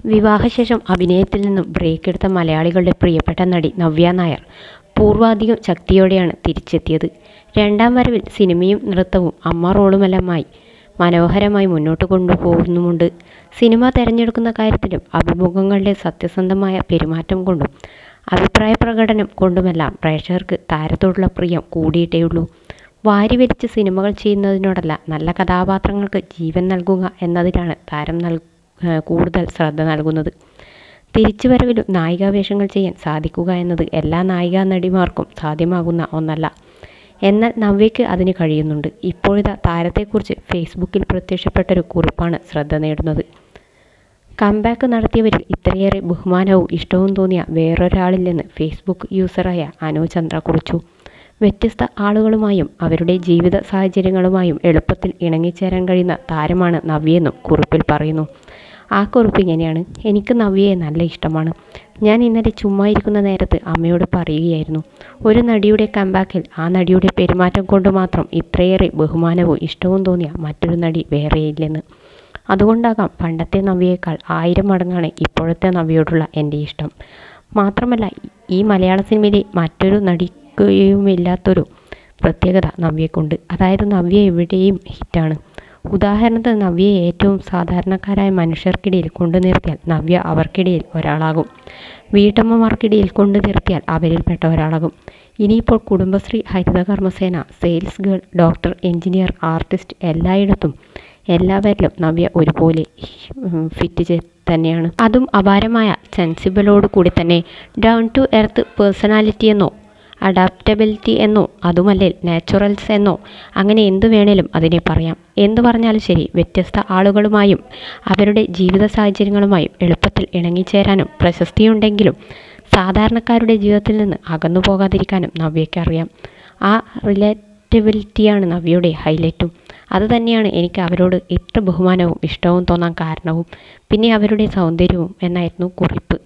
വിവാഹശേഷം അഭിനയത്തിൽ നിന്നും ബ്രേക്ക് എടുത്ത മലയാളികളുടെ പ്രിയപ്പെട്ട നടി നവ്യ നായർ പൂർവാധികം ശക്തിയോടെയാണ് തിരിച്ചെത്തിയത്. രണ്ടാം വരവിൽ സിനിമയും നൃത്തവും അമ്മ റോളുമെല്ലാമായി മനോഹരമായി മുന്നോട്ട് കൊണ്ടുപോകുന്നുമുണ്ട്. സിനിമ തിരഞ്ഞെടുക്കുന്ന കാര്യത്തിലും അഭിമുഖങ്ങളുടെ സത്യസന്ധമായ പെരുമാറ്റം കൊണ്ടും അഭിപ്രായ പ്രകടനം കൊണ്ടുമെല്ലാം പ്രേക്ഷകർക്ക് താരത്തോടുള്ള പ്രിയം കൂടിയിട്ടേയുള്ളൂ. വാരിവലിച്ച് സിനിമകൾ ചെയ്യുന്നതിനോടല്ല, നല്ല കഥാപാത്രങ്ങൾക്ക് ജീവൻ നൽകുക എന്നതിലാണ് താരം കൂടുതൽ ശ്രദ്ധ നൽകുന്നത്. തിരിച്ചുവരവിലും നായികാവേഷങ്ങൾ ചെയ്യാൻ സാധിക്കുക എന്നത് എല്ലാ നായികാ നടിമാർക്കും സാധ്യമാകുന്ന ഒന്നല്ല. എന്നാൽ നവ്യയ്ക്ക് അതിന് കഴിയുന്നുണ്ട്. ഇപ്പോഴിതാ താരത്തെക്കുറിച്ച് ഫേസ്ബുക്കിൽ പ്രത്യക്ഷപ്പെട്ടൊരു കുറിപ്പാണ് ശ്രദ്ധ നേടുന്നത്. കംബാക്ക് നടത്തിയവരിൽ ഇത്രയേറെ ബഹുമാനവും ഇഷ്ടവും തോന്നിയ വേറൊരാളില്ലെന്ന് ഫേസ്ബുക്ക് യൂസറായ അനു ചന്ദ്ര കുറിച്ചു. വ്യത്യസ്ത ആളുകളുമായും അവരുടെ ജീവിത സാഹചര്യങ്ങളുമായും എളുപ്പത്തിൽ ഇണങ്ങിച്ചേരാൻ കഴിയുന്ന താരമാണ് നവ്യയെന്നും കുറിപ്പിൽ പറയുന്നു. ആ കുറിപ്പ് ഇങ്ങനെയാണ്: എനിക്ക് നവ്യയെ നല്ല ഇഷ്ടമാണ്. ഞാൻ ഇന്നലെ ചുമ്മാ ഇരിക്കുന്ന നേരത്ത് അമ്മയോട് പറയുകയായിരുന്നു, ഒരു നടിയുടെ കംബാക്കിൽ ആ നടിയുടെ പെരുമാറ്റം കൊണ്ട് മാത്രം ഇത്രയേറെ ബഹുമാനവും ഇഷ്ടവും തോന്നിയ മറ്റൊരു നടി വേറെയില്ലെന്ന്. അതുകൊണ്ടാകാം പണ്ടത്തെ നവ്യയേക്കാൾ 1000 മടങ്ങാണ് ഇപ്പോഴത്തെ നവ്യയോടുള്ള എൻ്റെ ഇഷ്ടം. മാത്രമല്ല, ഈ മലയാള സിനിമയിലെ മറ്റൊരു നടിക്കുമില്ലാത്തൊരു പ്രത്യേകത നവ്യയ്ക്കുണ്ട്. അതായത് നവ്യ എവിടെയും ഹിറ്റാണ്. ഉദാഹരണത്തിന്, നവ്യയെ ഏറ്റവും സാധാരണക്കാരായ മനുഷ്യർക്കിടയിൽ കൊണ്ടു നിർത്തിയാൽ നവ്യ അവർക്കിടയിൽ ഒരാളാകും. വീട്ടമ്മമാർക്കിടയിൽ കൊണ്ടു നിർത്തിയാൽ അവരിൽപ്പെട്ട ഒരാളാകും. ഇനിയിപ്പോൾ Kudumbashree, Harithakarmasena, sales girl, doctor, engineer, artist, എല്ലായിടത്തും എല്ലാവരിലും നവ്യ ഒരുപോലെ ഫിറ്റ് തന്നെയാണ്. അതും അപാരമായ സെൻസിബിളോട് കൂടി തന്നെ. ഡൗൺ ടു എർത്ത് പേഴ്സണാലിറ്റി എന്നോ അഡാപ്റ്റബിലിറ്റി എന്നോ അതുമല്ലേ നാച്ചുറൽസ് എന്നോ അങ്ങനെ എന്തു വേണേലും അതിനെ പറയാം. എന്തു പറഞ്ഞാലും ശരി, വ്യത്യസ്ത ആളുകളുമായും അവരുടെ ജീവിത സാഹചര്യങ്ങളുമായും എളുപ്പത്തിൽ ഇണങ്ങിച്ചേരാനും പ്രശസ്തിയുണ്ടെങ്കിലും സാധാരണക്കാരുടെ ജീവിതത്തിൽ നിന്ന് അകന്നു പോകാതിരിക്കാനും നവ്യയ്ക്ക് അറിയാം. ആ റിലേറ്റബിലിറ്റിയാണ് നവ്യയുടെ ഹൈലൈറ്റും. അതുതന്നെയാണ് എനിക്ക് അവരോട് ഇത്ര ബഹുമാനവും ഇഷ്ടവും തോന്നാൻ കാരണവും. പിന്നെ അവരുടെ സൗന്ദര്യവും എന്നായിരുന്നു കുറിപ്പ്.